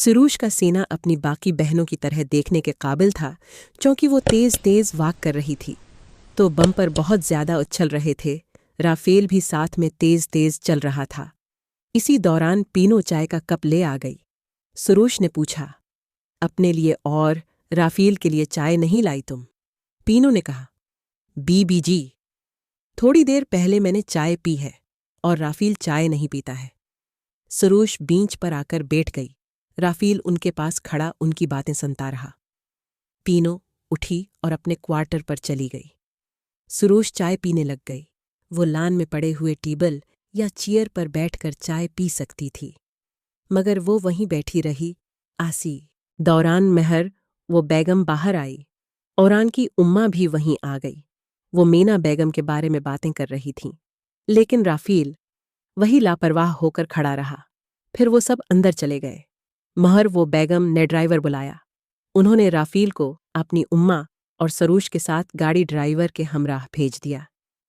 سروش کا سینہ اپنی باقی بہنوں کی طرح دیکھنے کے قابل تھا، چونکہ وہ تیز تیز واک کر رہی تھی تو بمپر بہت زیادہ اچھل رہے تھے۔ رافیل بھی ساتھ میں تیز تیز چل رہا تھا۔ اسی دوران پینو چائے کا کپ لے آ گئی۔ سروش نے پوچھا، اپنے لیے اور رافیل کے لیے چائے نہیں لائی تم؟ پینو نے کہا، بی جی، تھوڑی دیر پہلے میں نے چائے پی ہے اور رافیل چائے نہیں پیتا ہے۔ سروش بینچ پر آ کر بیٹھ گئی۔ رافیل ان کے پاس کھڑا ان کی باتیں سنتا رہا۔ پینو اٹھی اور اپنے کوارٹر پر چلی گئی۔ سروش چائے پینے لگ گئی۔ وہ لان میں پڑے ہوئے ٹیبل یا چیئر پر بیٹھ کر چائے پی سکتی تھی، مگر وہ وہیں بیٹھی رہی۔ آسی دوران مہر وہ بیگم باہر آئی۔ اوران کی اماں بھی وہیں آ گئی۔ وہ مینا بیگم کے بارے میں باتیں کر رہی تھیں، لیکن رافیل وہی لاپرواہ ہو کر کھڑا رہا۔ پھر وہ سب اندر چلے گئے۔ مہر وہ بیگم نے ڈرائیور بلایا۔ انہوں نے رافیل کو اپنی اماں اور سروش کے ساتھ گاڑی ڈرائیور کے ہمراہ بھیج دیا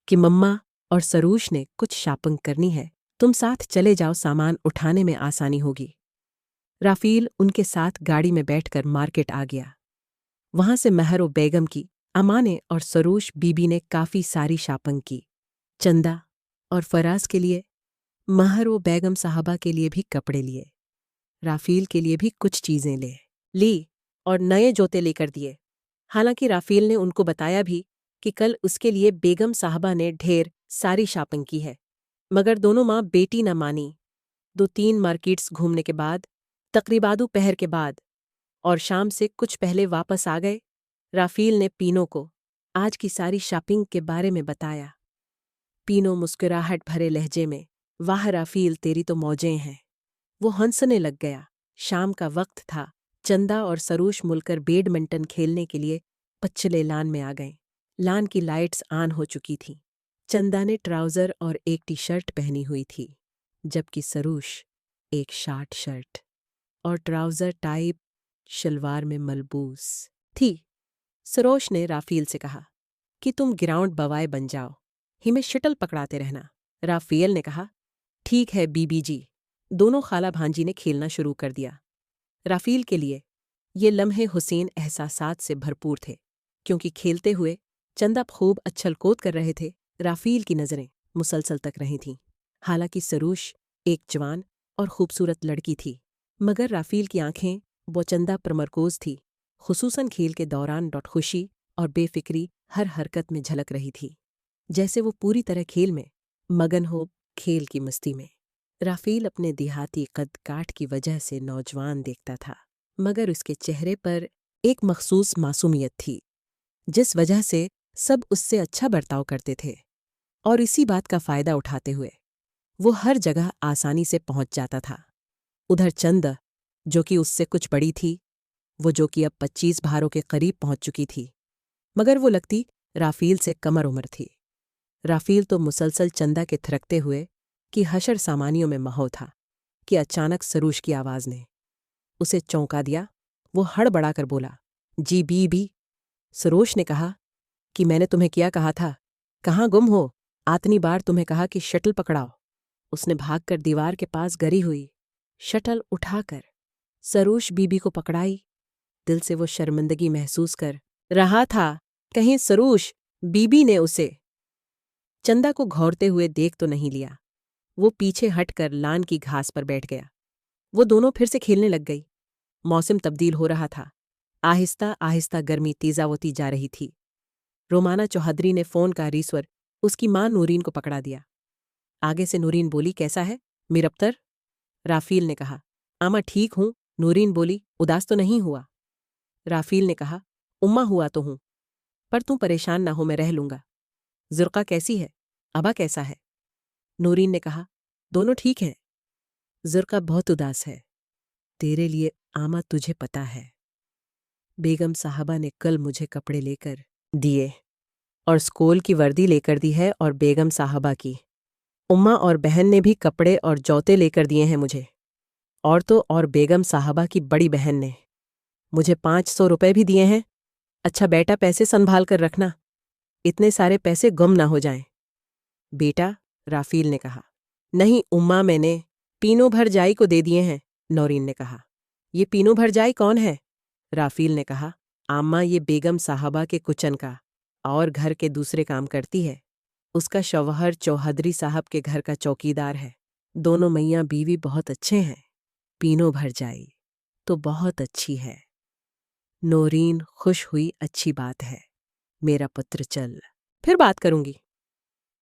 کہ مما اور سروش نے کچھ شاپنگ کرنی ہے، تم ساتھ چلے جاؤ، سامان اٹھانے میں آسانی ہوگی۔ رافیل ان کے ساتھ گاڑی میں بیٹھ کر مارکیٹ آ گیا۔ وہاں سے مہر و بیگم کی اماں نے اور سروش بی بی نے کافی ساری شاپنگ کی۔ چندہ اور فراز کے لیے، مہر و بیگم صاحبہ کے لیے بھی کپڑے لیے۔ رافیل کے لیے بھی کچھ چیزیں لی اور نئے جوتے لے کر دیے۔ حالانکہ رافیل نے ان کو بتایا بھی کہ کل اس کے لیے بیگم صاحبہ نے ڈھیر ساری شاپنگ کی ہے، مگر دونوں ماں بیٹی نہ مانی۔ 2-3 مارکیٹس گھومنے کے بعد، تقریباً پہر کے بعد اور شام سے کچھ پہلے واپس آ گئے۔ رافیل نے پینو کو آج کی ساری شاپنگ کے بارے میں بتایا۔ پینو مسکراہٹ بھرے لہجے میں، واہ رافیل، تیری تو موجیں ہیں۔ وہ ہنسنے لگ گیا۔ شام کا وقت تھا۔ چندہ اور سروش مل کر بیڈمنٹن کھیلنے کے لیے پچھلے لان میں آ گئے۔ لان کی لائٹس آن ہو چکی تھیں۔ چندہ نے ٹراؤزر اور ایک ٹی شرٹ پہنی ہوئی تھی، جبکہ سروش ایک شارٹ شرٹ اور ٹراؤزر ٹائپ شلوار میں ملبوس تھی۔ سروش نے رافیل سے کہا کہ تم گراؤنڈ بوائے بن جاؤ، ہمیں شٹل پکڑاتے رہنا۔ رافیل نے کہا، ٹھیک ہے بی جی۔ دونوں خالہ بھانجی نے کھیلنا شروع کر دیا۔ رافیل کے لیے یہ لمحے حسین احساسات سے بھرپور تھے، کیونکہ کھیلتے ہوئے چندہ خوب اچھل کود کر رہے تھے۔ رافیل کی نظریں مسلسل تک رہی تھیں۔ حالانکہ سروش ایک جوان اور خوبصورت لڑکی تھی، مگر رافیل کی آنکھیں وہ چندہ پر مرکوز تھی، خصوصاً کھیل کے دوران خوشی اور بے فکری ہر حرکت میں جھلک رہی تھی، جیسے وہ پوری طرح کھیل میں مگن ہو، کھیل کی مستی میں۔ رافیل اپنے دیہاتی قد کاٹ کی وجہ سے نوجوان دیکھتا تھا، مگر اس کے چہرے پر ایک مخصوص معصومیت تھی، جس وجہ سے سب اس سے اچھا برتاؤ کرتے تھے، اور اسی بات کا فائدہ اٹھاتے ہوئے وہ ہر جگہ آسانی سے پہنچ جاتا تھا۔ ادھر چند، جو کہ اس سے کچھ بڑی تھی، وہ جو کہ اب 25 بھاروں کے قریب پہنچ چکی تھی، مگر وہ لگتی رافیل سے کم عمر تھی۔ رافیل تو مسلسل چندہ کے تھرکتے ہوئے کہ حشر سامانیوں میں مہو تھا کہ اچانک سروش کی آواز نے اسے چونکا دیا۔ وہ ہڑبڑا کر بولا، جی بی۔ سروش نے کہا کہ میں نے تمہیں کیا کہا تھا، کہاں گم ہو؟ آتنی بار تمہیں کہا کہ شٹل پکڑاؤ۔ اس نے بھاگ کر دیوار کے پاس گری ہوئی شٹل اٹھا کر سروش بی بی کو پکڑائی۔ دل سے وہ شرمندگی محسوس کر رہا تھا، کہیں سروش بی بی نے اسے چندہ کو گھورتے ہوئے دیکھ تو نہیں لیا۔ وہ پیچھے ہٹ کر لان کی گھاس پر بیٹھ گیا۔ وہ دونوں پھر سے کھیلنے لگ گئی۔ موسم تبدیل ہو رہا تھا۔ آہستہ آہستہ گرمی تیزا ہوتی جا رہی تھی۔ رومانہ چوہدری نے فون کا ریسور اس کی ماں نورین کو پکڑا دیا۔ آگے سے نورین بولی، کیسا ہے میرپتر؟ رافیل نے کہا، آما ٹھیک ہوں۔ نورین بولی، اداس تو نہیں ہوا؟ رافیل نے کہا، اماں ہوا تو ہوں، پر تم پریشان نہ ہو، میں رہ لوں گا۔ زرقہ کیسی ہے؟ ابا کیسا ہے؟ نورین نے کہا، دونوں ٹھیک ہیں۔ زرقہ بہت اداس ہے، تیرے لیے آما، تجھے پتا ہے بیگم صاحبہ نے کل مجھے کپڑے لے کر دیے اور اسکول کی وردی لے کر دی ہے، اور بیگم صاحبہ کی اماں اور بہن نے بھی کپڑے اور جوتے لے کر دیے ہیں مجھے، اور تو اور بیگم صاحبہ کی بڑی بہن نے مجھے 500 روپے بھی دیے ہیں۔ اچھا بیٹا، پیسے سنبھال کر رکھنا، اتنے سارے پیسے گم نہ ہو جائیں۔ بیٹا، رافیل نے کہا۔ نہیں اماں، میں نے پینو بھر جائی کو دے دیے ہیں، نورین نے کہا۔ یہ پینو بھرجائی کون ہے؟ رافیل نے کہا۔ عامہ یہ بیگم صاحبہ کے کچن کا اور گھر کے دوسرے کام کرتی ہے۔ اس کا شوہر چوہدری صاحب کے گھر کا چوکیدار ہے۔ دونوں میاں بیوی بہت اچھے ہیں۔ پینو بھرجائی تو بہت اچھی ہے۔ نورین خوش ہوئی۔ اچھی بات ہے میرا پتر، چل پھر بات کروں گی۔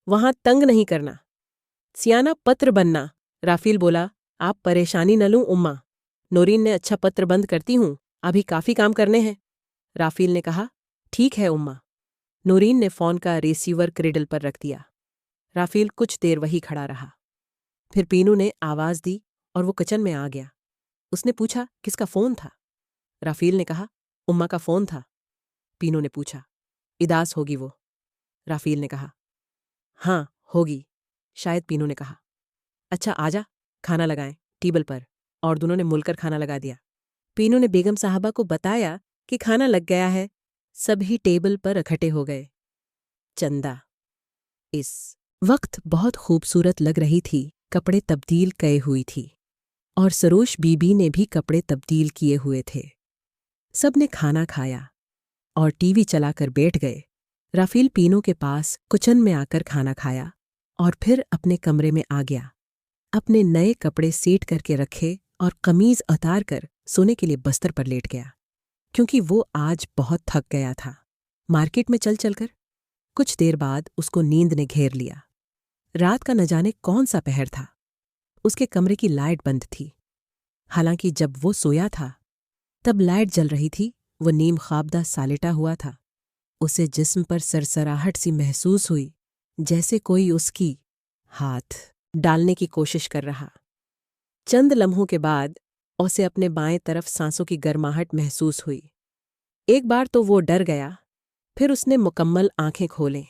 وہاں تنگ نہیں کرنا، سیانہ پتر بننا۔ رافیل بولا۔ آپ پریشانی نہ لوں اماں، نورین نے اچھا پتر بند کرتی ہوں، ابھی کافی کام کرنے ہیں۔ رافیل نے کہا ٹھیک ہے اماں۔ نورین نے فون کا ریسیور کریڈل پر رکھ دیا۔ رافیل کچھ دیر وہی کھڑا رہا، پھر پینو نے آواز دی اور وہ کچن میں آ گیا۔ اس نے پوچھا کس کا فون تھا؟ رافیل نے کہا اماں کا فون تھا۔ پینو نے پوچھا اداس ہوگی وہ؟ رافیل نے کہا ہاں ہوگی شاید۔ پینو نے کہا اچھا آجا کھانا لگائیں ٹیبل پر، اور دونوں نے مل کر کھانا لگا دیا۔ پینو نے بیگم صاحبہ کو بتایا کہ کھانا لگ گیا ہے۔ سبھی ٹیبل پر اکٹھے ہو گئے۔ چندہ اس وقت بہت خوبصورت لگ رہی تھی، کپڑے تبدیل کیے ہوئی تھی، اور سروش بی بی نے بھی کپڑے تبدیل کیے ہوئے تھے۔ سب نے کھانا کھایا اور ٹی وی چلا کر بیٹھ گئے۔ رافیل پینو کے پاس کچن میں آ کر کھانا کھایا اور پھر اپنے کمرے میں آ گیا۔ اپنے نئے کپڑے سیٹ کر کے رکھے اور قمیض اتار کر سونے کے لیے بستر پر لیٹ گیا، کیونکہ وہ آج بہت تھک گیا تھا مارکیٹ میں چل چل کر۔ کچھ دیر بعد اس کو نیند نے گھیر لیا۔ رات کا نہ جانے کون سا پہر تھا۔ اس کے کمرے کی لائٹ بند تھی، حالانکہ جب وہ سویا تھا تب لائٹ جل رہی تھی۔ وہ نیم خوابدہ سالٹا ہوا تھا۔ اسے جسم پر سرسراہٹ سی محسوس ہوئی، جیسے کوئی اس کی ہاتھ ڈالنے کی کوشش کر رہا۔ چند لمحوں کے بعد اسے اپنے بائیں طرف سانسوں کی گرماہٹ محسوس ہوئی۔ ایک بار تو وہ ڈر گیا، پھر اس نے مکمل آنکھیں کھولیں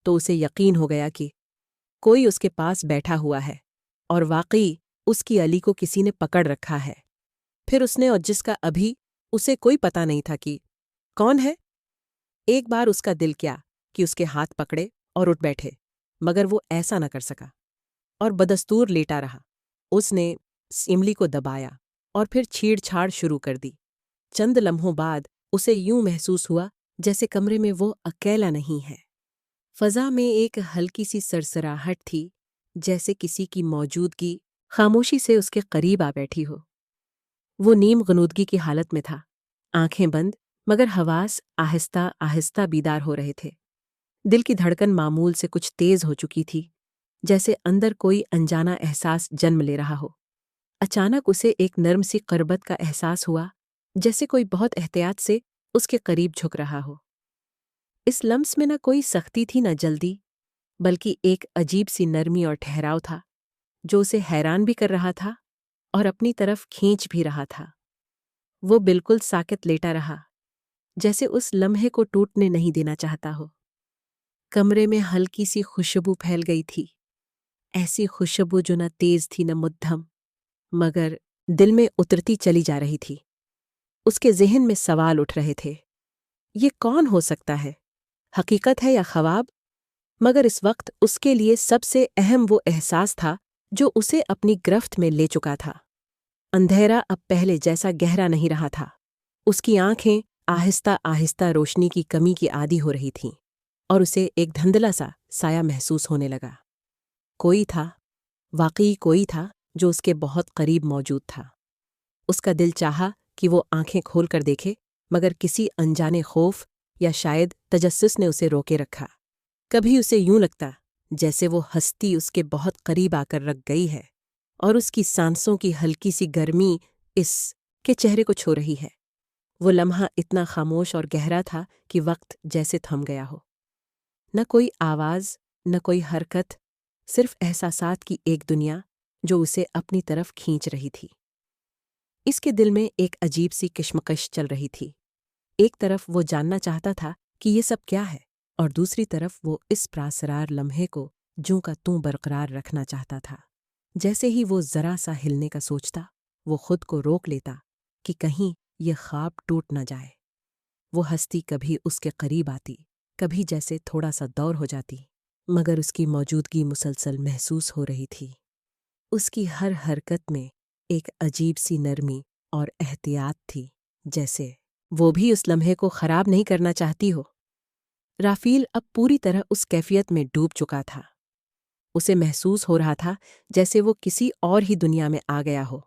تو اسے یقین ہو گیا کہ کوئی اس کے پاس بیٹھا ہوا ہے، اور واقعی اس کی علی کو کسی نے پکڑ رکھا ہے۔ پھر اس نے، اور جس کا ابھی اسے کوئی پتہ نہیں تھا کہ کون ہے۔ ایک بار اس کا دل کیا کہ اس کے ہاتھ پکڑے اور اٹھ بیٹھے، مگر وہ ایسا نہ کر سکا اور بدستور لیٹا رہا۔ اس نے املی کو دبایا اور پھر چھیڑ چھاڑ شروع کر دی۔ چند لمحوں بعد اسے یوں محسوس ہوا جیسے کمرے میں وہ اکیلا نہیں ہے۔ فضا میں ایک ہلکی سی سرسراہٹ تھی، جیسے کسی کی موجودگی خاموشی سے اس کے قریب آ بیٹھی ہو۔ وہ نیم غنودگی کی حالت میں تھا، آنکھیں بند، مگر حواس آہستہ آہستہ بیدار ہو رہے تھے۔ دل کی دھڑکن معمول سے کچھ تیز ہو چکی تھی، جیسے اندر کوئی انجانا احساس جنم لے رہا ہو۔ اچانک اسے ایک نرم سی قربت کا احساس ہوا، جیسے کوئی بہت احتیاط سے اس کے قریب جھک رہا ہو۔ اس لمس میں نہ کوئی سختی تھی نہ جلدی، بلکہ ایک عجیب سی نرمی اور ٹھہراؤ تھا، جو اسے حیران بھی کر رہا تھا اور اپنی طرف کھینچ بھی رہا تھا۔ وہ بالکل ساکت لیٹا رہا، جیسے اس لمحے کو ٹوٹنے نہیں دینا چاہتا ہو۔ کمرے میں ہلکی سی خوشبو پھیل گئی تھی، ایسی خوشبو جو نہ تیز تھی نہ مدھم، مگر دل میں اترتی چلی جا رہی تھی۔ اس کے ذہن میں سوال اٹھ رہے تھے، یہ کون ہو سکتا ہے؟ حقیقت ہے یا خواب؟ مگر اس وقت اس کے لیے سب سے اہم وہ احساس تھا جو اسے اپنی گرفت میں لے چکا تھا۔ اندھیرا اب پہلے جیسا گہرا نہیں رہا تھا۔ اس کی آنکھیں آہستہ آہستہ روشنی کی کمی کی عادی ہو رہی تھیں، اور اسے ایک دھندلا سا سایہ محسوس ہونے لگا۔ کوئی تھا، واقعی کوئی تھا جو اس کے بہت قریب موجود تھا۔ اس کا دل چاہا کہ وہ آنکھیں کھول کر دیکھے، مگر کسی انجانے خوف یا شاید تجسس نے اسے روکے رکھا۔ کبھی اسے یوں لگتا جیسے وہ ہستی اس کے بہت قریب آ کر رک گئی ہے، اور اس کی سانسوں کی ہلکی سی گرمی اس کے چہرے کو چھو رہی ہے۔ وہ لمحہ اتنا خاموش اور گہرا تھا کہ وقت جیسے تھم گیا ہو۔ نہ کوئی آواز، نہ کوئی حرکت، صرف احساسات کی ایک دنیا جو اسے اپنی طرف کھینچ رہی تھی۔ اس کے دل میں ایک عجیب سی کشمکش چل رہی تھی۔ ایک طرف وہ جاننا چاہتا تھا کہ یہ سب کیا ہے، اور دوسری طرف وہ اس پراسرار لمحے کو جوں کا توں برقرار رکھنا چاہتا تھا۔ جیسے ہی وہ ذرا سا ہلنے کا سوچتا، وہ خود کو روک لیتا کہ کہیں یہ خواب ٹوٹ نہ جائے۔ وہ ہستی کبھی اس کے قریب آتی، کبھی جیسے تھوڑا سا دور ہو جاتی، مگر اس کی موجودگی مسلسل محسوس ہو رہی تھی۔ اس کی ہر حرکت میں ایک عجیب سی نرمی اور احتیاط تھی، جیسے وہ بھی اس لمحے کو خراب نہیں کرنا چاہتی ہو۔ رافیل اب پوری طرح اس کیفیت میں ڈوب چکا تھا۔ اسے محسوس ہو رہا تھا جیسے وہ کسی اور ہی دنیا میں آ گیا ہو،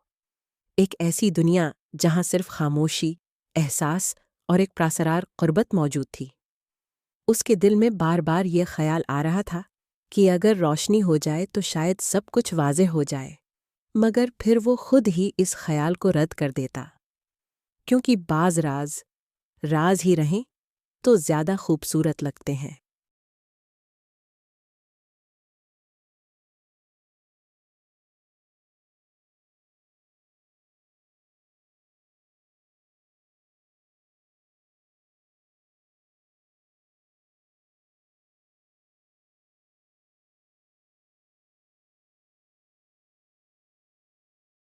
ایک ایسی دنیا جہاں صرف خاموشی، احساس اور ایک پراسرار قربت موجود تھی۔ اس کے دل میں بار بار یہ خیال آ رہا تھا کہ اگر روشنی ہو جائے تو شاید سب کچھ واضح ہو جائے، مگر پھر وہ خود ہی اس خیال کو رد کر دیتا، کیونکہ بعض راز راز ہی رہیں تو زیادہ خوبصورت لگتے ہیں۔